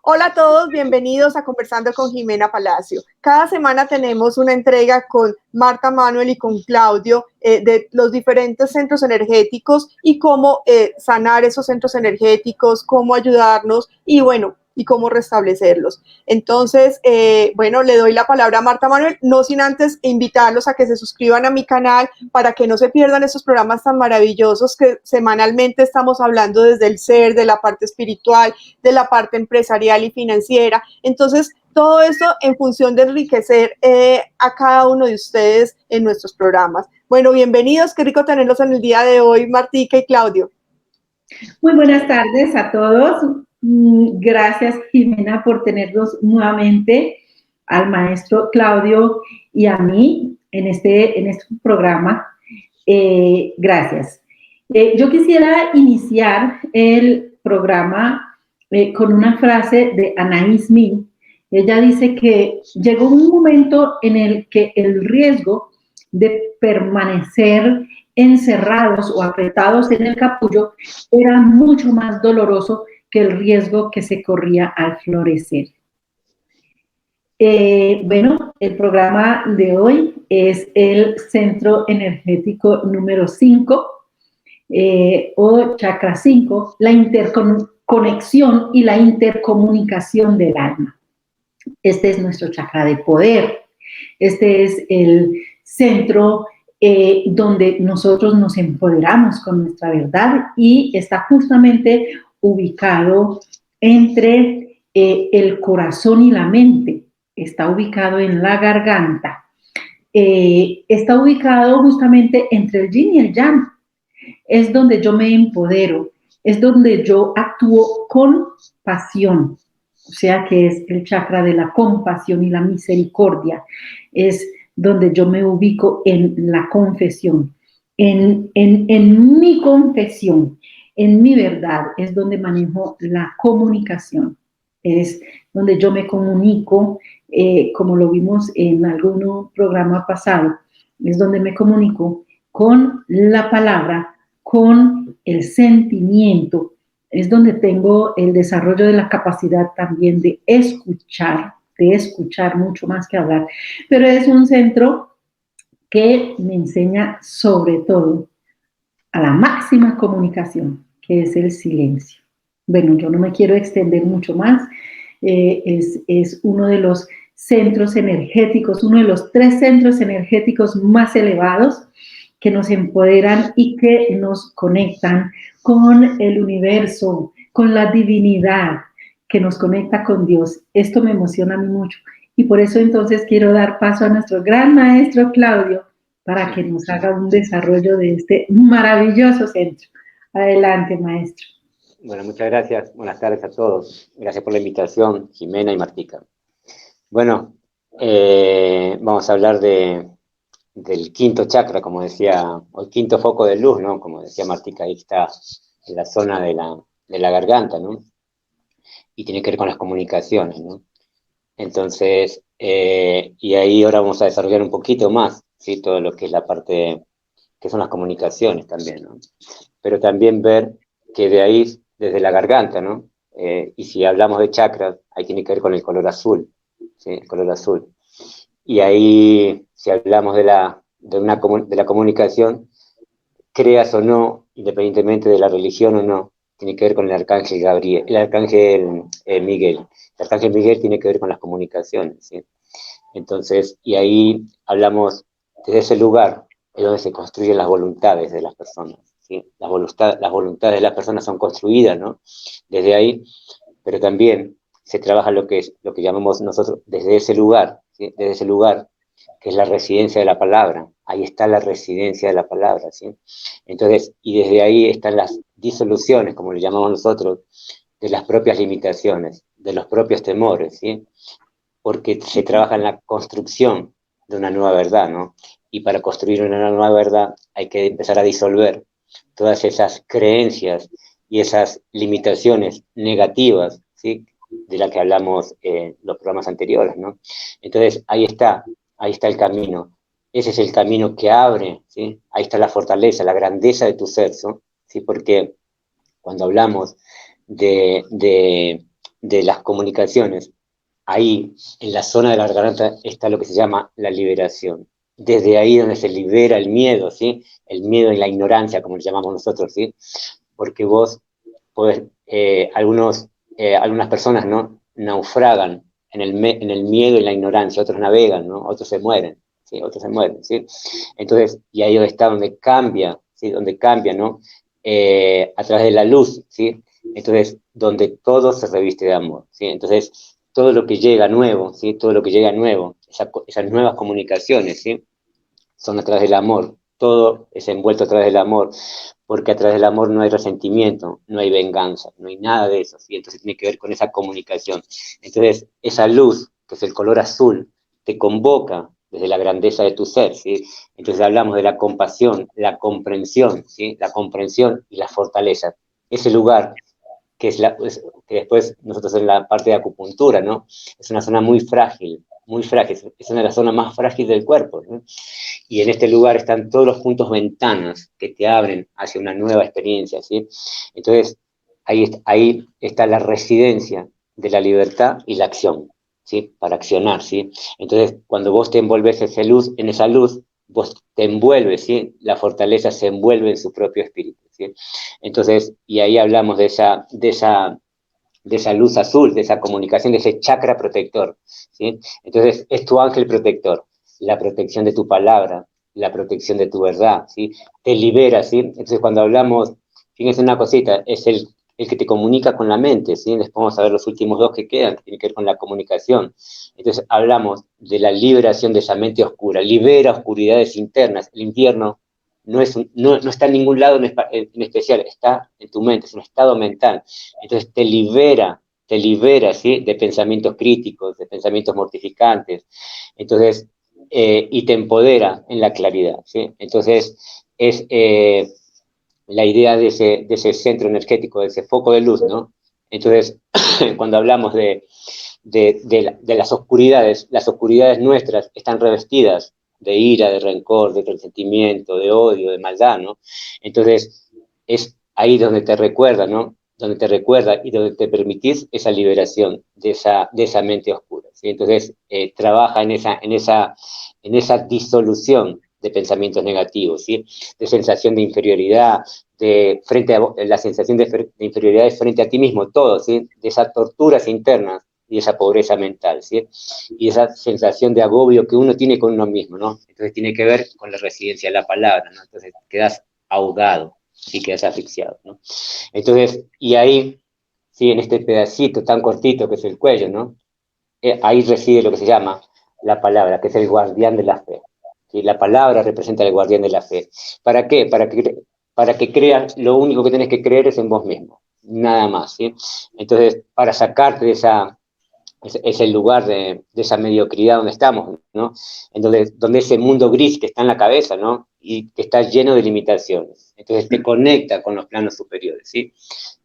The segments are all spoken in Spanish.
Hola a todos, bienvenidos a Conversando con Jimena Palacio. Cada semana tenemos una entrega con Marta Manuel y con Claudio de los diferentes centros energéticos y cómo sanar esos centros energéticos, cómo ayudarnos y cómo restablecerlos. Entonces, le doy la palabra a Marta Manuel, no sin antes invitarlos a que se suscriban a mi canal para que no se pierdan estos programas tan maravillosos que semanalmente estamos hablando desde el ser, de la parte espiritual, de la parte empresarial y financiera. Entonces, todo esto en función de enriquecer a cada uno de ustedes en nuestros programas. Bueno, bienvenidos, qué rico tenerlos en el día de hoy, Martica y Claudio. Muy buenas tardes a todos. Gracias, Jimena, por tenerlos nuevamente, al maestro Claudio y a mí en este programa. Gracias. Yo quisiera iniciar el programa con una frase de Anaïs Nin. Ella dice que llegó un momento en el que el riesgo de permanecer encerrados o apretados en el capullo era mucho más doloroso que el riesgo que se corría al florecer. El programa de hoy es el Centro Energético número 5 o Chakra 5, la interconexión y la intercomunicación del alma. Este es nuestro chakra de poder. Este es el centro donde nosotros nos empoderamos con nuestra verdad y está justamente ubicado entre el corazón y la mente. Está ubicado en la garganta. Está ubicado justamente entre el yin y el yang. Es donde yo me empodero, es donde yo actúo con pasión. O sea que es el chakra de la compasión y la misericordia. Es donde yo me ubico en la confesión, en mi confesión, en mi verdad. Es donde manejo la comunicación. Es donde yo me comunico, como lo vimos en algún programa pasado, es donde me comunico con la palabra, con el sentimiento. Es donde tengo el desarrollo de la capacidad también de escuchar mucho más que hablar. Pero es un centro que me enseña sobre todo a la máxima comunicación, que es el silencio. Bueno, yo no me quiero extender mucho más. Es uno de los centros energéticos, uno de los 3 centros energéticos más elevados que nos empoderan y que nos conectan con el universo, con la divinidad, que nos conecta con Dios. Esto me emociona a mí mucho y por eso entonces quiero dar paso a nuestro gran maestro Claudio para que nos haga un desarrollo de este maravilloso centro. Adelante, maestro. Bueno, muchas gracias. Buenas tardes a todos. Gracias por la invitación, Jimena y Martica. Bueno, vamos a hablar del quinto chakra, como decía, o el quinto foco de luz, ¿no? Como decía Martica, ahí está en la zona de la garganta, ¿no? Y tiene que ver con las comunicaciones, ¿no? Entonces, y ahí ahora vamos a desarrollar un poquito más, ¿sí? Todo lo que es la parte, que son las comunicaciones también, ¿no? Pero también ver que de ahí, desde la garganta, ¿no? Y si hablamos de chakras, ahí tiene que ver con el color azul, ¿sí? El color azul. Y ahí, si hablamos de la comunicación, creas o no, independientemente de la religión o no, tiene que ver con el arcángel Gabriel, el arcángel Miguel. El arcángel Miguel tiene que ver con las comunicaciones, ¿sí? Entonces, y ahí hablamos desde ese lugar, es donde se construyen las voluntades de las personas, ¿sí? Las voluntades de las personas son construidas, ¿no? Desde ahí, pero también se trabaja lo que llamamos nosotros desde ese lugar, ¿sí? Desde ese lugar, que es la residencia de la palabra. Ahí está la residencia de la palabra, ¿sí? Entonces, y desde ahí están las disoluciones, como le llamamos nosotros, de las propias limitaciones, de los propios temores, ¿sí? Porque se trabaja en la construcción de una nueva verdad, ¿no? Y para construir una nueva verdad hay que empezar a disolver todas esas creencias y esas limitaciones negativas, ¿sí? De las que hablamos en los programas anteriores, ¿no? Entonces, ahí está el camino. Ese es el camino que abre, ¿sí? Ahí está la fortaleza, la grandeza de tu ser, ¿sí? Porque cuando hablamos de de las comunicaciones, ahí, en la zona de la garganta, está lo que se llama la liberación. Desde ahí donde se libera el miedo, ¿sí? El miedo y la ignorancia, como le llamamos nosotros, ¿sí? Porque vos podés, algunas personas, ¿no? Naufragan en el miedo y la ignorancia, otros navegan, ¿no? Otros se mueren, ¿sí? Otros se mueren, ¿sí? Entonces, y ahí donde está, donde cambia, ¿sí? Donde cambia, ¿no? A través de la luz, ¿sí? Entonces, donde todo se reviste de amor, ¿sí? Entonces, todo lo que llega nuevo, ¿sí? Todo lo que llega nuevo, esas nuevas comunicaciones, ¿sí? Son a través del amor, todo es envuelto a través del amor, porque a través del amor no hay resentimiento, no hay venganza, no hay nada de eso, ¿sí? Entonces tiene que ver con esa comunicación. Entonces, esa luz, que es el color azul, te convoca desde la grandeza de tu ser, ¿sí? Entonces hablamos de la compasión, la comprensión, ¿sí? La comprensión y la fortaleza. Ese lugar que que después nosotros en la parte de acupuntura, ¿no? Es una zona muy frágil, es una de las zonas más frágiles del cuerpo, ¿no? Y en este lugar están todos los puntos ventanas que te abren hacia una nueva experiencia, ¿sí? Entonces, ahí está la residencia de la libertad y la acción, ¿sí? Para accionar, ¿sí? Entonces, cuando vos te envolves en esa luz, vos te envuelves, ¿sí? La fortaleza se envuelve en su propio espíritu, ¿sí? Entonces, y ahí hablamos de esa luz azul, de esa comunicación, de ese chakra protector, ¿sí? Entonces, es tu ángel protector, la protección de tu palabra, la protección de tu verdad, ¿sí? Te libera, ¿sí? Entonces, cuando hablamos, fíjense una cosita, es el que te comunica con la mente, ¿sí? Después vamos a ver los últimos dos que quedan, que tienen que ver con la comunicación. Entonces, hablamos de la liberación de esa mente oscura, libera oscuridades internas, el infierno no está en ningún lado en especial, está en tu mente, es un estado mental. Entonces te libera, ¿sí? De pensamientos críticos, de pensamientos mortificantes. Entonces, y te empodera en la claridad, ¿sí? Entonces, es la idea de ese centro energético, de ese foco de luz, ¿no? Entonces, cuando hablamos de las oscuridades nuestras están revestidas de ira, de rencor, de resentimiento, de odio, de maldad, ¿no? Entonces, es ahí donde te recuerda, ¿no? Donde te recuerda y donde te permitís esa liberación de esa mente oscura, ¿sí? Entonces, trabaja en esa disolución de pensamientos negativos, ¿sí? De sensación de inferioridad, la sensación de inferioridad frente a ti mismo, todo, ¿sí? De esas torturas internas y esa pobreza mental, ¿sí? Y esa sensación de agobio que uno tiene con uno mismo, ¿no? Entonces tiene que ver con la residencia de la palabra, ¿no? Entonces quedas ahogado y quedas asfixiado, ¿no? Entonces, y ahí, sí, en este pedacito tan cortito que es el cuello, ¿no? Ahí reside lo que se llama la palabra, que es el guardián de la fe. ¿Sí? La palabra representa el guardián de la fe. ¿Para qué? Para que creas, lo único que tenés que creer es en vos mismo, nada más, ¿sí? Entonces, para sacarte de es el lugar de esa mediocridad donde estamos, ¿no? Donde ese mundo gris que está en la cabeza, ¿no? Y que está lleno de limitaciones. Entonces te conecta con los planos superiores, ¿sí?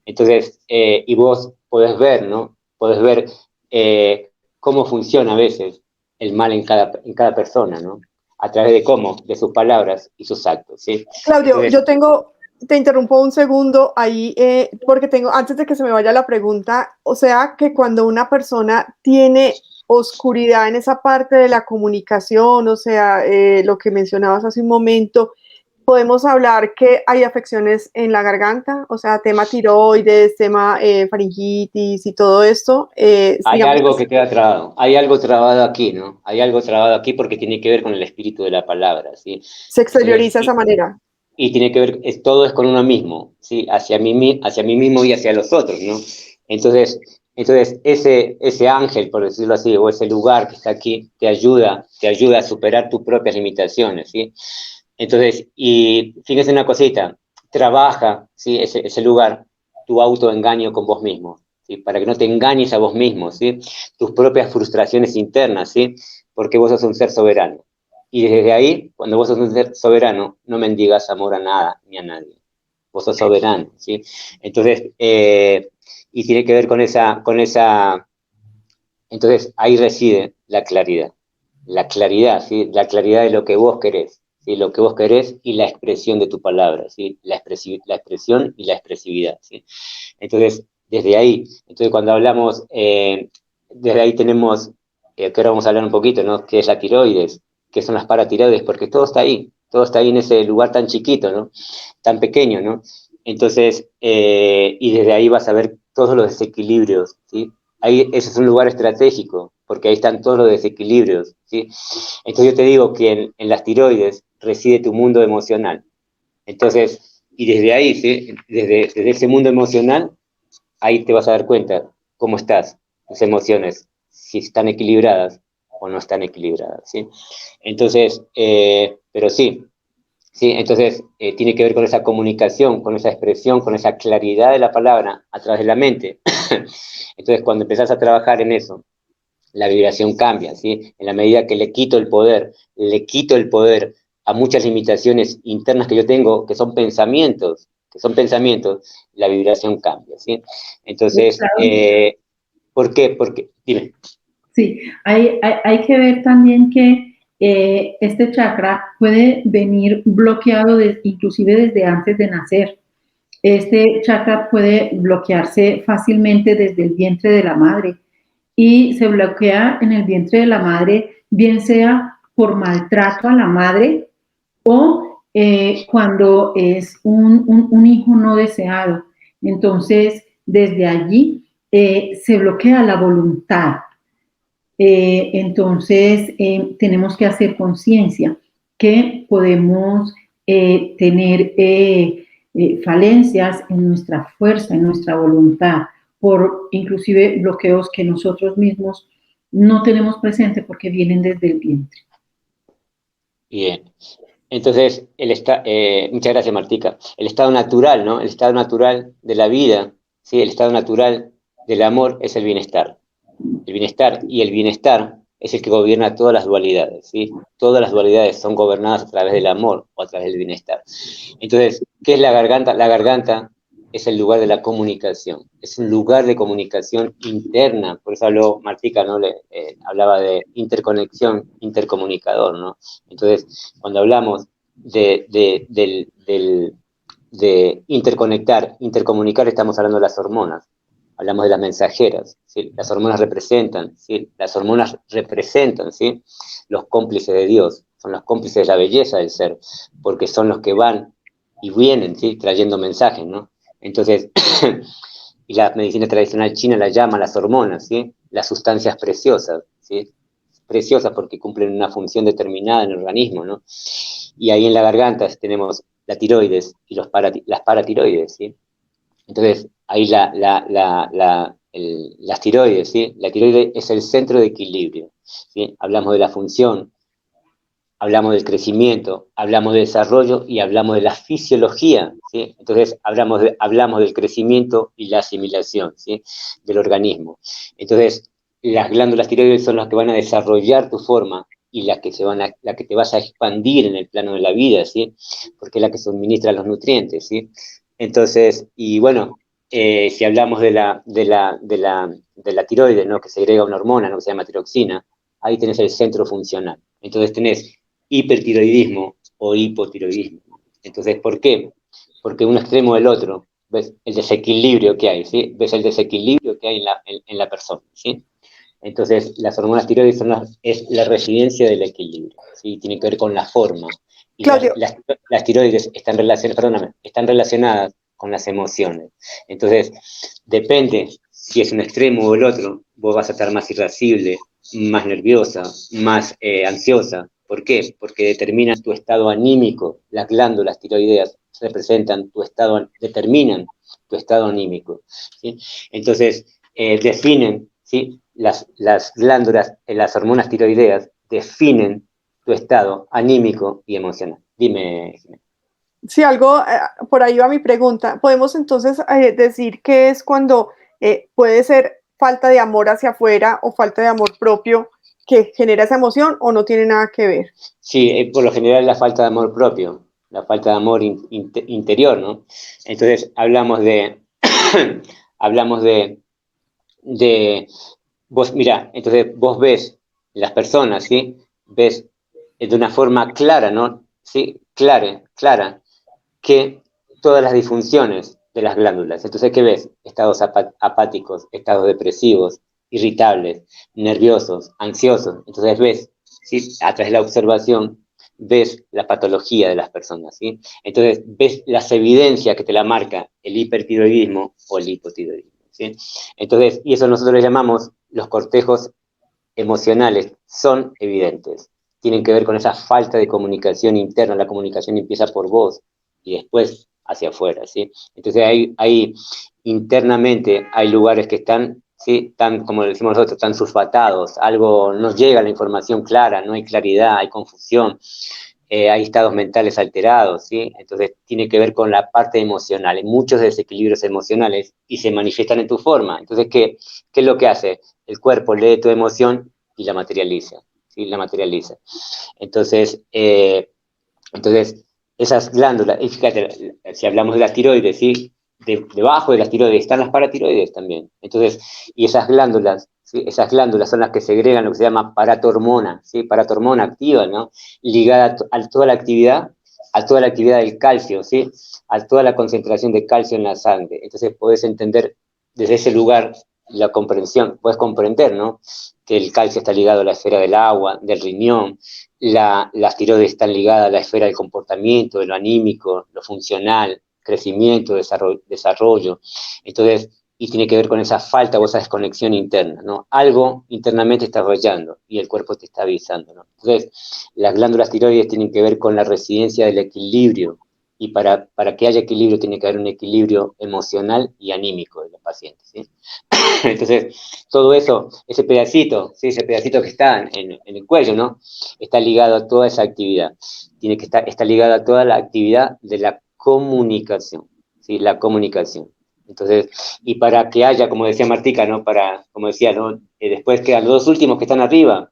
Entonces, y vos podés ver, ¿no? Podés ver cómo funciona a veces el mal en cada persona, ¿no? A través de cómo, de sus palabras y sus actos, ¿sí? Claudio, Entonces, te interrumpo un segundo ahí, porque antes de que se me vaya la pregunta, o sea que cuando una persona tiene oscuridad en esa parte de la comunicación, o sea, lo que mencionabas hace un momento, podemos hablar que hay afecciones en la garganta, o sea, tema tiroides, tema faringitis y todo esto. hay Digamos, algo que queda trabado, hay algo trabado aquí, ¿no? Hay algo trabado aquí porque tiene que ver con el espíritu de la palabra, ¿sí? se Entonces, exterioriza de esa manera. y tiene que ver, todo es con uno mismo, ¿sí? Hacia mí mismo y hacia los otros, ¿no? Entonces, ese ángel, por decirlo así, o ese lugar que está aquí, te ayuda a superar tus propias limitaciones, ¿sí? Entonces, y fíjense una cosita, trabaja, ¿sí? Ese lugar, tu autoengaño con vos mismo, ¿sí? Para que no te engañes a vos mismo, ¿sí? Tus propias frustraciones internas, ¿sí? Porque vos sos un ser soberano. Y desde ahí, cuando vos sos un ser soberano, no mendigas amor a nada ni a nadie. Vos sos soberano, ¿sí? Entonces, y tiene que ver entonces ahí reside la claridad. La claridad, ¿sí? La claridad de lo que vos querés, ¿sí? Lo que vos querés y la expresión de tu palabra, ¿sí? La expresión y la expresividad, ¿sí? Entonces, desde ahí. Entonces, cuando hablamos, desde ahí tenemos, que ahora vamos a hablar un poquito, ¿no? ¿Qué es la tiroides? ¿Qué son las paratiroides? Porque todo está ahí en ese lugar tan chiquito, ¿no? Tan pequeño, ¿no? Entonces, y desde ahí vas a ver todos los desequilibrios, ¿sí? Ahí, ese es un lugar estratégico, porque ahí están todos los desequilibrios, ¿sí? Entonces yo te digo que en las tiroides reside tu mundo emocional. Entonces, y desde ahí, ¿sí? Desde ese mundo emocional, ahí te vas a dar cuenta cómo estás, tus emociones, si están equilibradas o no están equilibradas, ¿sí? Entonces, pero sí, sí, entonces tiene que ver con esa comunicación, con esa expresión, con esa claridad de la palabra a través de la mente. Entonces, cuando empezás a trabajar en eso, la vibración cambia, ¿sí? En la medida que le quito el poder a muchas limitaciones internas que yo tengo, que son pensamientos, la vibración cambia, ¿sí? Entonces, ¿por qué? Porque, dime. Sí, hay que ver también que este chakra puede venir bloqueado inclusive desde antes de nacer. Este chakra puede bloquearse fácilmente desde el vientre de la madre y se bloquea en el vientre de la madre, bien sea por maltrato a la madre o cuando es un hijo no deseado. Entonces, desde allí se bloquea la voluntad. Entonces, tenemos que hacer conciencia que podemos tener falencias en nuestra fuerza, en nuestra voluntad, por inclusive bloqueos que nosotros mismos no tenemos presente porque vienen desde el vientre. Bien. Entonces, muchas gracias, Martica. El estado natural, ¿no? El estado natural de la vida, ¿sí? El estado natural del amor es el bienestar. El bienestar, y el bienestar es el que gobierna todas las dualidades, ¿sí? Todas las dualidades son gobernadas a través del amor o a través del bienestar. Entonces, ¿qué es la garganta? La garganta es el lugar de la comunicación, es un lugar de comunicación interna, por eso habló Martica, ¿no? Hablaba de interconexión, intercomunicador, ¿no? Entonces, cuando hablamos de intercomunicar, estamos hablando de las hormonas. Hablamos de las mensajeras, ¿sí? Las hormonas representan, ¿sí? Las hormonas representan, ¿sí? Los cómplices de Dios, son los cómplices de la belleza del ser, porque son los que van y vienen, ¿sí? Trayendo mensajes, ¿no? Entonces, y la medicina tradicional china la llama las hormonas, ¿sí? Las sustancias preciosas, ¿sí? Preciosas porque cumplen una función determinada en el organismo, ¿no? Y ahí en la garganta tenemos la tiroides y las paratiroides, ¿sí? Entonces, ahí las tiroides, ¿sí? La tiroide es el centro de equilibrio, ¿sí? Hablamos de la función, hablamos del crecimiento, hablamos del desarrollo y hablamos de la fisiología, ¿sí? Entonces, hablamos del crecimiento y la asimilación, ¿sí? Del organismo. Entonces, las glándulas tiroides son las que van a desarrollar tu forma y la que te vas a expandir en el plano de la vida, ¿sí? Porque es la que suministra los nutrientes, ¿sí? Entonces, y bueno, si hablamos de la tiroides, ¿no? Que segrega una hormona, ¿no? Que se llama tiroxina, ahí tenés el centro funcional. Entonces tenés hipertiroidismo o hipotiroidismo. Entonces, ¿por qué? Porque un extremo del otro, ves el desequilibrio que hay, ¿sí? Ves el desequilibrio que hay en la persona, ¿sí? Entonces, las hormonas tiroides es la residencia del equilibrio, ¿sí? Tiene que ver con la forma. Y Claudio, las tiroides están relacionadas con las emociones. Entonces, depende si es un extremo o el otro, vos vas a estar más irascible, más nerviosa, más ansiosa. ¿Por qué? Porque determinan tu estado anímico. Las glándulas tiroideas determinan tu estado anímico, ¿sí? Entonces, definen, ¿sí? Las glándulas, las hormonas tiroideas definen tu estado anímico y emocional. Dime, Jimena. si algo, por ahí va mi pregunta, ¿podemos entonces decir que es cuando puede ser falta de amor hacia afuera o falta de amor propio que genera esa emoción o no tiene nada que ver? Sí, por lo general la falta de amor propio, la falta de amor interior, ¿no? Entonces hablamos vos, mira, entonces vos ves las personas, ¿sí? Ves de una forma clara, ¿no? ¿Sí? Clara, que todas las disfunciones de las glándulas. Entonces, ¿qué ves? Estados apáticos, estados depresivos, irritables, nerviosos, ansiosos. Entonces ves, ¿sí? A través de la observación, ves la patología de las personas, ¿sí? Entonces ves las evidencias que te la marca el hipertiroidismo o el hipotiroidismo, ¿sí? Entonces, y eso nosotros le llamamos los cortejos emocionales, son evidentes. Tienen que ver con esa falta de comunicación interna. La comunicación empieza por vos y después hacia afuera, ¿sí? Entonces hay internamente hay lugares que están, ¿sí? Tan, como decimos nosotros, tan sulfatados, algo no llega la información clara, no hay claridad, hay confusión, hay estados mentales alterados, ¿sí? Entonces tiene que ver con la parte emocional, hay muchos desequilibrios emocionales y se manifiestan en tu forma. Entonces, ¿qué es lo que hace? El cuerpo lee tu emoción y la materializa, ¿sí? La materializa. Entonces, esas glándulas, y fíjate, si hablamos de las tiroides, ¿sí? Debajo de las tiroides están las paratiroides también. Entonces, y esas glándulas, ¿sí? Esas glándulas son las que segregan lo que se llama paratormona, ¿sí? Paratormona activa, ¿no? Ligada a toda la actividad del calcio, ¿sí? A toda la concentración de calcio en la sangre. Entonces, podés entender desde ese lugar la comprensión, puedes comprender, ¿no? Que el calcio está ligado a la esfera del agua, del riñón, las tiroides están ligadas a la esfera del comportamiento, de lo anímico, lo funcional, crecimiento, desarrollo. Entonces, y tiene que ver con esa falta o esa desconexión interna, ¿no? Algo internamente está fallando y el cuerpo te está avisando, ¿no? Entonces, las glándulas tiroides tienen que ver con la residencia del equilibrio, y para que haya equilibrio tiene que haber un equilibrio emocional y anímico de los pacientes, ¿sí? Entonces, todo eso, ese pedacito, ¿sí? Ese pedacito que está en el cuello, ¿no? Está ligado a toda esa actividad. Está ligado a toda la actividad de la comunicación, ¿sí? La comunicación. Entonces, y para que haya, como decía Martica, ¿no? Como decía, ¿no? Después quedan los dos últimos que están arriba,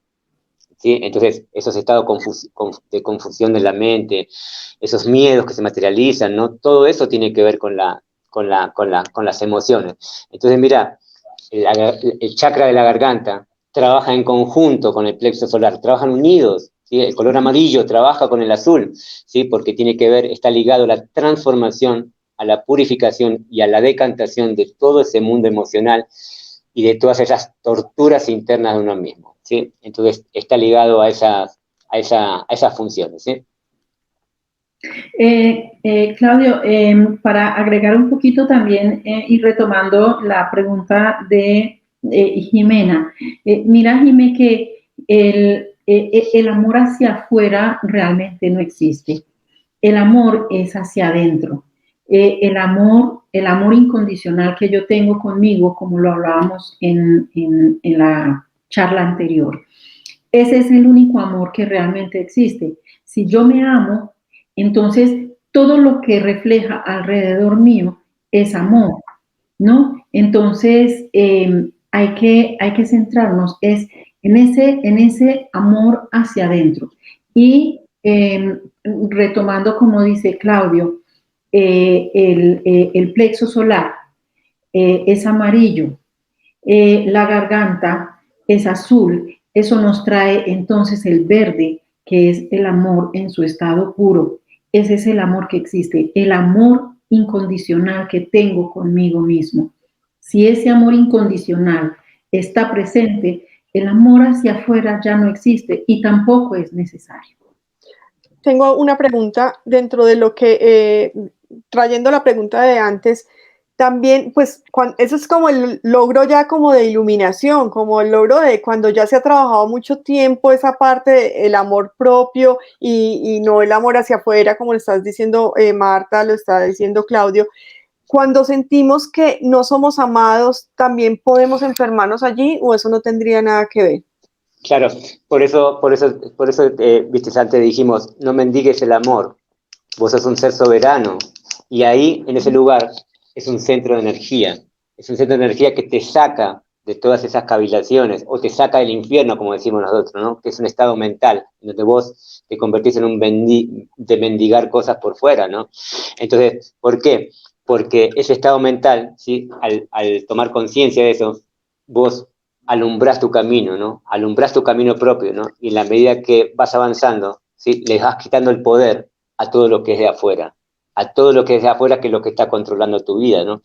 ¿sí? Entonces, esos estados de confusión de la mente, esos miedos que se materializan, ¿no? Todo eso tiene que ver con las emociones. Entonces, mira, el chakra de la garganta trabaja en conjunto con el plexo solar, trabajan unidos, ¿sí? El color amarillo trabaja con el azul, ¿sí? Porque tiene que ver, está ligado a la transformación, a la purificación y a la decantación de todo ese mundo emocional y de todas esas torturas internas de uno mismo, ¿sí? Entonces está ligado a esas funciones, ¿sí? Claudio, para agregar un poquito también y retomando la pregunta de Jimena, mira, Jimé, que el amor hacia afuera realmente no existe. El amor es hacia adentro. El amor incondicional que yo tengo conmigo, como lo hablábamos en la charla anterior, ese es el único amor que realmente existe. Si yo me amo, entonces todo lo que refleja alrededor mío es amor, ¿no? Entonces hay que centrarnos en ese amor hacia adentro. Y retomando, como dice Claudio, el plexo solar es amarillo, la garganta es azul. Eso nos trae entonces el verde, que es el amor en su estado puro. Ese es el amor que existe, el amor incondicional que tengo conmigo mismo. Si ese amor incondicional está presente, el amor hacia afuera ya no existe y tampoco es necesario. Tengo una pregunta dentro de lo que, trayendo la pregunta de antes, también, pues, eso es como el logro ya como de iluminación, como el logro de cuando ya se ha trabajado mucho tiempo esa parte, el amor propio y no el amor hacia afuera, como lo estás diciendo Marta, lo está diciendo Claudio. Cuando sentimos que no somos amados, ¿también podemos enfermarnos allí o eso no tendría nada que ver? Claro, por eso viste, antes dijimos, no mendigues el amor, vos sos un ser soberano, y ahí, en ese lugar, es un centro de energía, es un centro de energía que te saca de todas esas cavilaciones, o te saca del infierno, como decimos nosotros, ¿no? Que es un estado mental, donde vos te convertís en de mendigar cosas por fuera, ¿no? Entonces, ¿por qué? Porque ese estado mental, ¿sí? Al tomar conciencia de eso, vos alumbrás tu camino, ¿no? Alumbrás tu camino propio, ¿no? Y en la medida que vas avanzando, ¿sí? Le vas quitando el poder a todo lo que es de afuera. a todo lo que es de afuera, que es lo que está controlando tu vida, ¿no?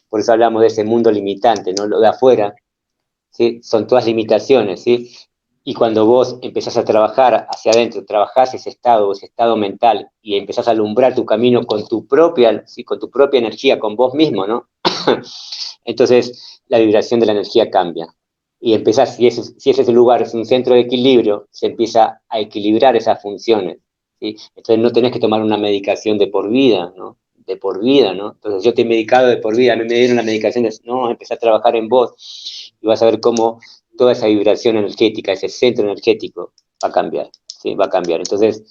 Por eso hablamos de ese mundo limitante, ¿no? Lo de afuera, ¿sí? Son todas limitaciones, ¿sí? Y cuando vos empezás a trabajar hacia adentro, trabajás ese estado mental, y empezás a alumbrar tu camino con tu propia, ¿sí? Con tu propia energía, con vos mismo, ¿no? Entonces la vibración de la energía cambia. Y empezás, si ese lugar es un centro de equilibrio, se empieza a equilibrar esas funciones, ¿sí? Entonces no tenés que tomar una medicación de por vida, ¿no? De por vida, ¿no? Entonces yo te he medicado de por vida, a mí me dieron la medicación, no, empecé a trabajar en vos y vas a ver cómo toda esa vibración energética, ese centro energético va a cambiar, ¿sí? Va a cambiar. Entonces,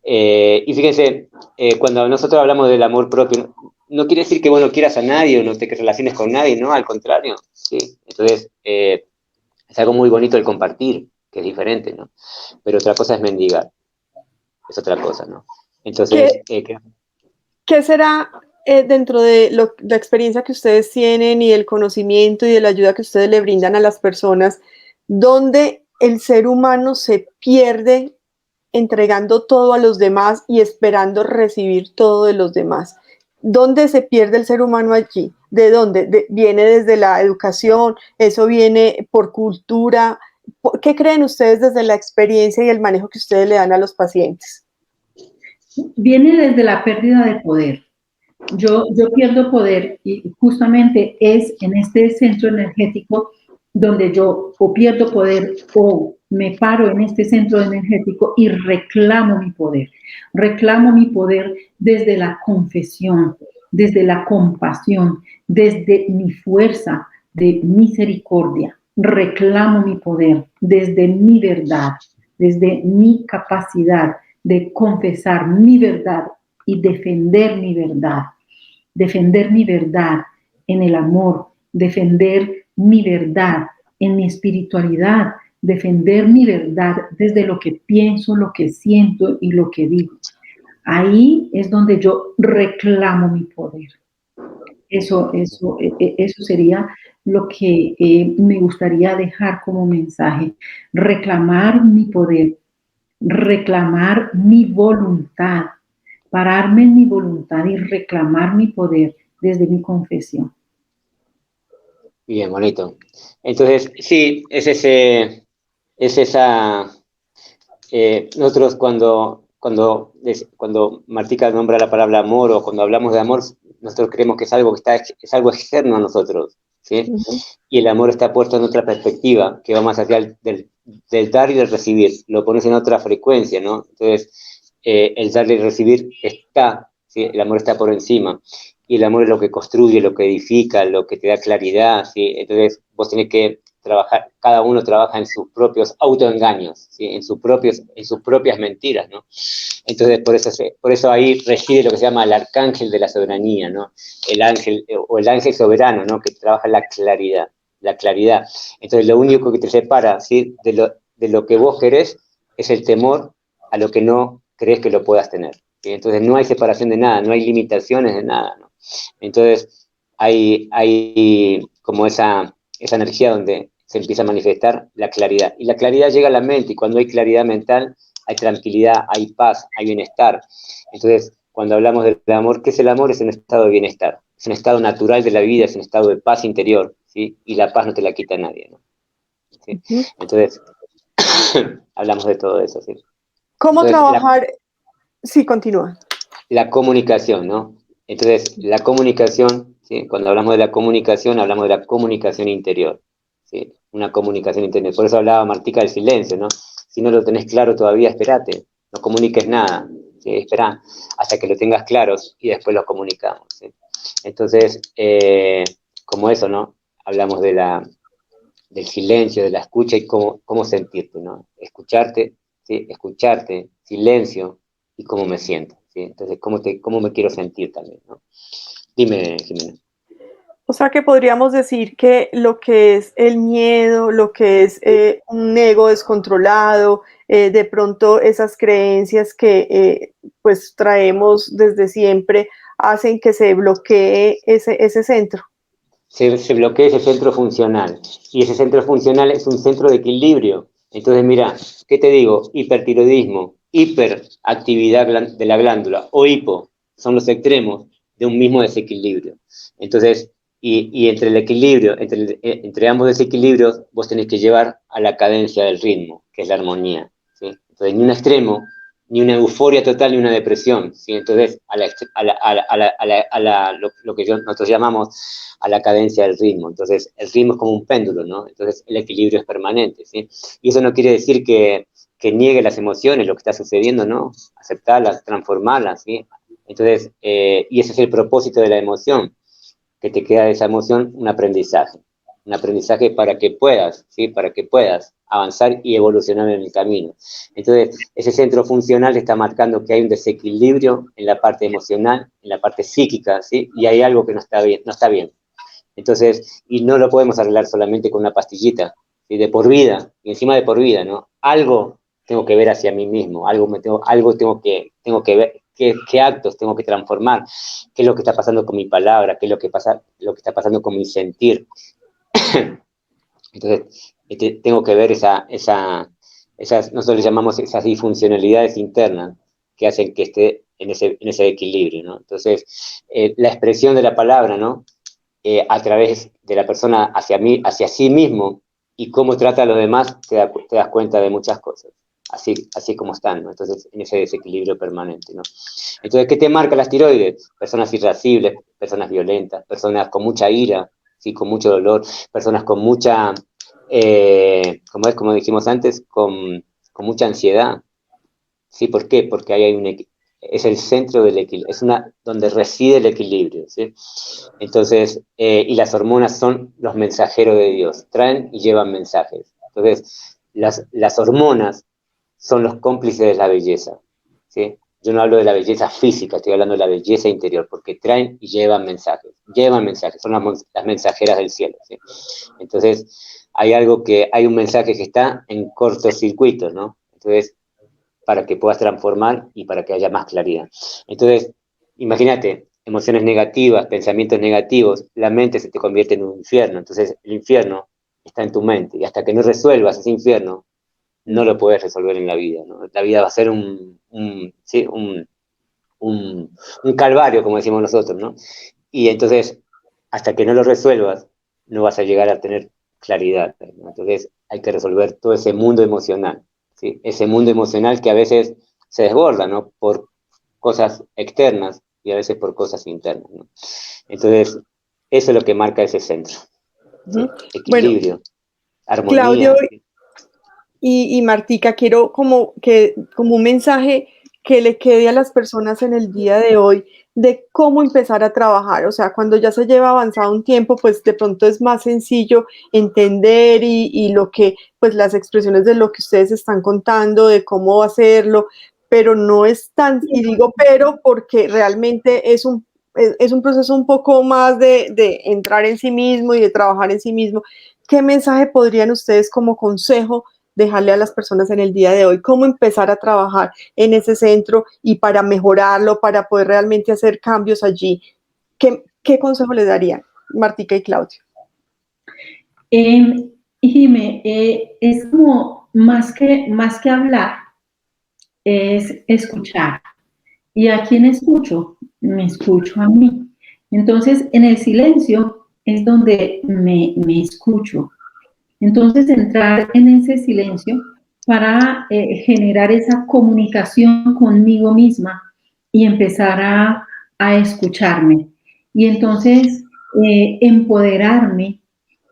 y fíjense, cuando nosotros hablamos del amor propio, no quiere decir que vos no quieras a nadie o no te relaciones con nadie, no, al contrario, ¿sí? Entonces, es algo muy bonito el compartir, que es diferente, ¿no? Pero otra cosa es mendigar, es otra cosa, ¿no? Entonces, ¿qué será dentro de la experiencia que ustedes tienen y el conocimiento y de la ayuda que ustedes le brindan a las personas, donde el ser humano se pierde entregando todo a los demás y esperando recibir todo de los demás? ¿Dónde se pierde el ser humano allí? ¿De dónde? ¿Viene desde la educación? ¿Eso viene por cultura? ¿Qué creen ustedes desde la experiencia y el manejo que ustedes le dan a los pacientes? Viene desde la pérdida de poder. Yo pierdo poder y justamente es en este centro energético donde yo o pierdo poder o me paro en este centro energético y reclamo mi poder. Reclamo mi poder desde la confesión, desde la compasión, desde mi fuerza de misericordia. Reclamo mi poder desde mi verdad, desde mi capacidad de confesar mi verdad y defender mi verdad. Defender mi verdad en el amor, defender mi verdad en mi espiritualidad, defender mi verdad desde lo que pienso, lo que siento y lo que digo. Ahí es donde yo reclamo mi poder. Eso sería lo que me gustaría dejar como mensaje. Reclamar mi poder, reclamar mi voluntad, pararme en mi voluntad y reclamar mi poder desde mi confesión. bien, bonito. Entonces, sí, es esa, nosotros cuando Martica nombra la palabra amor o cuando hablamos de amor, nosotros creemos que es algo es algo externo a nosotros, ¿sí? Uh-huh. Y el amor está puesto en otra perspectiva, que va más allá del dar y del recibir, lo pones en otra frecuencia, ¿no? Entonces, el dar y el recibir está, ¿sí? El amor está por encima, y el amor es lo que construye, lo que edifica, lo que te da claridad, ¿sí? Entonces, vos tenés que trabajar, cada uno trabaja en sus propios autoengaños, ¿sí? en sus propias mentiras, ¿no? Entonces, por eso ahí reside lo que se llama el arcángel de la soberanía, ¿no? El ángel, o el ángel soberano, ¿no? Que trabaja la claridad. Entonces, lo único que te separa, ¿sí? de lo que vos querés es el temor a lo que no crees que lo puedas tener, ¿sí? Entonces, no hay separación de nada, no hay limitaciones de nada, ¿no? Entonces, hay como esa energía donde se empieza a manifestar la claridad. Y la claridad llega a la mente, y cuando hay claridad mental, hay tranquilidad, hay paz, hay bienestar. Entonces, cuando hablamos del amor, ¿qué es el amor? Es un estado de bienestar, es un estado natural de la vida, es un estado de paz interior, ¿sí? Y la paz no te la quita nadie, ¿no? ¿Sí? Entonces, hablamos de todo eso, ¿sí? ¿Cómo entonces, trabajar? Sí, continúa. La comunicación, ¿no? Entonces, la comunicación, ¿sí? Cuando hablamos de la comunicación interior, ¿sí? Una comunicación interior. Por eso hablaba Martica del silencio, ¿no? Si no lo tenés claro todavía, espérate, no comuniques nada, ¿sí? Esperá hasta que lo tengas claro y después lo comunicamos, ¿sí? Entonces, como eso, ¿no? Hablamos del silencio, de la escucha y cómo sentirte, ¿no? Escucharte, ¿sí? Escucharte, silencio y cómo me siento, ¿sí? Entonces, cómo me quiero sentir también, ¿no? Dime, Jimena. O sea que podríamos decir que lo que es el miedo, lo que es un ego descontrolado, de pronto esas creencias que pues traemos desde siempre, hacen que se bloquee ese centro. Se bloquea ese centro funcional, y ese centro funcional es un centro de equilibrio. Entonces, mira, ¿qué te digo? Hipertiroidismo, hiperactividad de la glándula, o hipo, son los extremos de un mismo desequilibrio. Entonces, y entre el equilibrio, entre ambos desequilibrios, vos tenés que llevar a la cadencia del ritmo, que es la armonía, ¿sí? Entonces, ni un extremo, ni una euforia total, ni una depresión, ¿sí? Entonces, lo que nosotros llamamos a la cadencia del ritmo. Entonces, el ritmo es como un péndulo, ¿no? Entonces, el equilibrio es permanente, ¿sí? Y eso no quiere decir que niegue las emociones, lo que está sucediendo, ¿no? Aceptarlas, transformarlas, ¿sí? Entonces, y ese es el propósito de la emoción, que te queda de esa emoción un aprendizaje para que puedas, ¿sí? Para que puedas avanzar y evolucionar en el camino. Entonces, ese centro funcional está marcando que hay un desequilibrio en la parte emocional, en la parte psíquica, ¿sí? Y hay algo que no está bien, no está bien. Entonces, y no lo podemos arreglar solamente con una pastillita, ¿sí? De por vida, y encima de por vida, ¿no? Algo tengo que ver hacia mí mismo, algo tengo que ver, qué actos tengo que transformar, qué es lo que está pasando con mi palabra, qué es lo que está pasando con mi sentir. Entonces, tengo que ver esas, nosotros le llamamos esas disfuncionalidades internas que hacen que esté en ese equilibrio, ¿no? Entonces, la expresión de la palabra, ¿no? A través de la persona hacia sí mismo y cómo trata a los demás, te das cuenta de muchas cosas, así como están, ¿no? Entonces, en ese desequilibrio permanente, ¿no? Entonces, ¿qué te marca las tiroides? Personas irascibles, personas violentas, personas con mucha ira, ¿sí? Con mucho dolor, personas con mucha, como dijimos antes, con mucha ansiedad. ¿Sí? ¿Por qué? Porque ahí hay es el centro del equilibrio, donde reside el equilibrio, ¿sí? Entonces, y las hormonas son los mensajeros de Dios, traen y llevan mensajes. Entonces, las hormonas son los cómplices de la belleza, ¿sí? Yo no hablo de la belleza física, estoy hablando de la belleza interior, porque traen y llevan mensajes, son las mensajeras del cielo, ¿sí? Entonces, hay un mensaje que está en cortocircuito, ¿no? Entonces, para que puedas transformar y para que haya más claridad. Entonces, imagínate, emociones negativas, pensamientos negativos, la mente se te convierte en un infierno. Entonces, el infierno está en tu mente y hasta que no resuelvas ese infierno, no lo puedes resolver en la vida, ¿no? La vida va a ser un calvario, como decimos nosotros, ¿no? Y entonces, hasta que no lo resuelvas, no vas a llegar a tener claridad, ¿no? Entonces, hay que resolver todo ese mundo emocional, ¿sí? Ese mundo emocional que a veces se desborda, ¿no? Por cosas externas y a veces por cosas internas, ¿no? Entonces, eso es lo que marca ese centro, ¿sí? Bueno, Equilibrio, Claudio armonía. y Martica, quiero como un mensaje que le quede a las personas en el día de hoy de cómo empezar a trabajar. O sea, cuando ya se lleva avanzado un tiempo, pues de pronto es más sencillo entender y lo que, pues las expresiones de lo que ustedes están contando, de cómo hacerlo, pero no es tan, y digo pero porque realmente es un proceso un poco más de entrar en sí mismo y de trabajar en sí mismo. ¿Qué mensaje podrían ustedes como consejo dejarle a las personas en el día de hoy? ¿Cómo empezar a trabajar en ese centro y para mejorarlo, para poder realmente hacer cambios allí? ¿Qué consejo les darían, Martica y Claudio? Jimé, es como más que hablar, es escuchar. ¿Y a quién escucho? Me escucho a mí. Entonces, en el silencio es donde me escucho. Entonces, entrar en ese silencio para generar esa comunicación conmigo misma y empezar a escucharme. Y entonces, empoderarme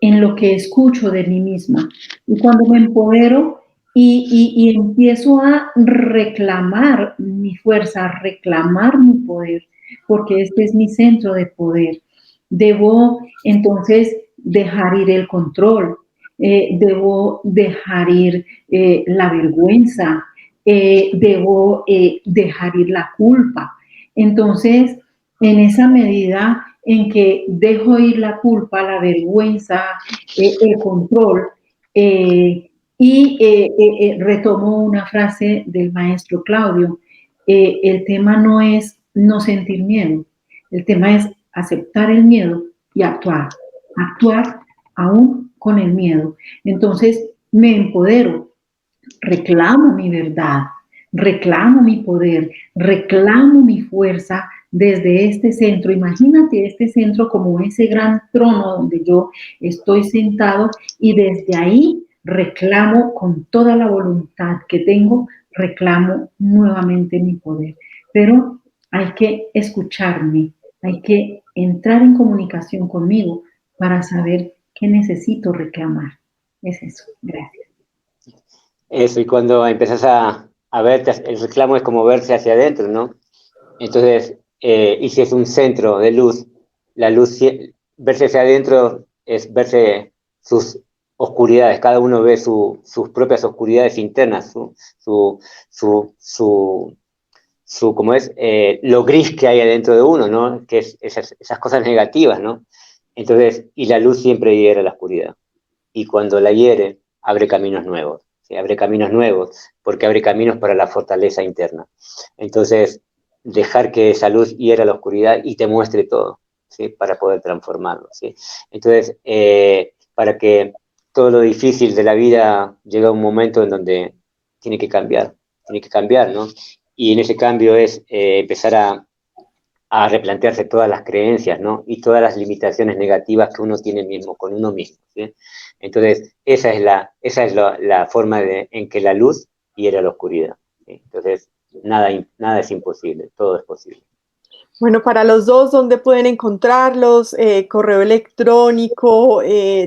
en lo que escucho de mí misma. Y cuando me empodero y empiezo a reclamar mi fuerza, a reclamar mi poder, porque este es mi centro de poder, debo entonces dejar ir el control, debo dejar ir la vergüenza, debo dejar ir la culpa. Entonces, en esa medida en que dejo ir la culpa, la vergüenza, el control, retomo una frase del maestro Claudio, el tema no es no sentir miedo, el tema es aceptar el miedo y actuar aún con el miedo. Entonces me empodero, reclamo mi verdad, reclamo mi poder, reclamo mi fuerza desde este centro. Imagínate este centro como ese gran trono donde yo estoy sentado y desde ahí reclamo con toda la voluntad que tengo, reclamo nuevamente mi poder. Pero hay que escucharme, hay que entrar en comunicación conmigo para saber qué necesito reclamar. Es eso. Gracias. Eso, y cuando empezás a verte, el reclamo es como verse hacia adentro, ¿no? Entonces, y si es un centro de luz, la luz, verse hacia adentro es verse sus oscuridades, cada uno ve sus propias oscuridades internas, como es, lo gris que hay adentro de uno, ¿no? Que es esas cosas negativas, ¿no? Entonces, y la luz siempre hiere la oscuridad. Y cuando la hiere, abre caminos nuevos. ¿Sí? Abre caminos nuevos, porque abre caminos para la fortaleza interna. Entonces, dejar que esa luz hiera la oscuridad y te muestre todo, ¿sí? Para poder transformarlo, ¿sí? Entonces, para que todo lo difícil de la vida llegue a un momento en donde tiene que cambiar, ¿no? Y en ese cambio es empezar a replantearse todas las creencias, ¿no? Y todas las limitaciones negativas que uno tiene mismo, con uno mismo, ¿sí? Entonces, esa es la forma en que la luz hiere la oscuridad, ¿sí? Entonces, nada es imposible, todo es posible. Bueno, para los dos, ¿dónde pueden encontrarlos? Correo electrónico,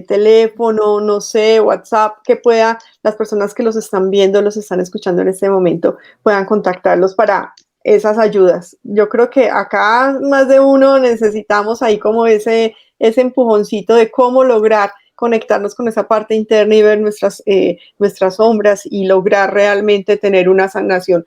teléfono, no sé, WhatsApp, que pueda las personas que los están viendo, los están escuchando en este momento, puedan contactarlos para esas ayudas. Yo creo que acá más de uno necesitamos ahí como ese empujoncito de cómo lograr conectarnos con esa parte interna y ver nuestras sombras y lograr realmente tener una sanación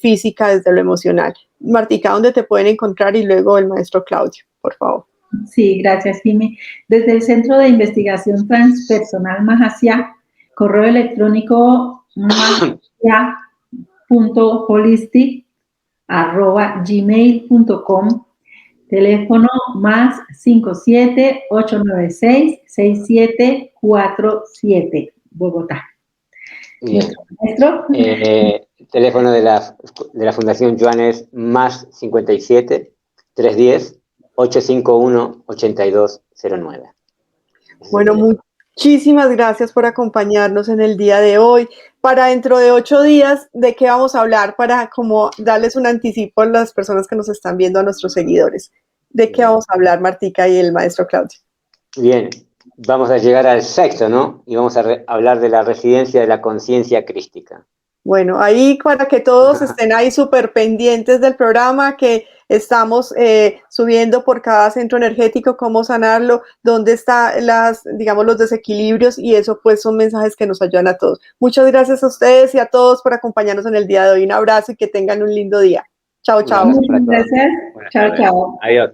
física desde lo emocional. Martica, ¿dónde te pueden encontrar? Y luego el maestro Claudio, por favor. Sí, gracias, Jimmy. Desde el Centro de Investigación Transpersonal Mahasya, correo electrónico mahasya.holistic@gmail.com, teléfono más 57-896-6747, Bogotá. Bien. ¿Nuestro maestro? Teléfono de la Fundación Joan es más 57-310-851-8209. Bueno, muchísimas gracias por acompañarnos en el día de hoy. Para dentro de 8 días, ¿de qué vamos a hablar? Para como darles un anticipo a las personas que nos están viendo, a nuestros seguidores. ¿De qué vamos a hablar, Martica y el maestro Claudio? Bien, vamos a llegar al sexto, ¿no? Y vamos a hablar de la residencia de la conciencia crística. Bueno, ahí para que todos estén ahí súper pendientes del programa que estamos subiendo por cada centro energético, cómo sanarlo, dónde están digamos, los desequilibrios, y eso pues son mensajes que nos ayudan a todos. Muchas gracias a ustedes y a todos por acompañarnos en el día de hoy. Un abrazo y que tengan un lindo día. Chao, chao. Muchas gracias. Chao, chao. Adiós.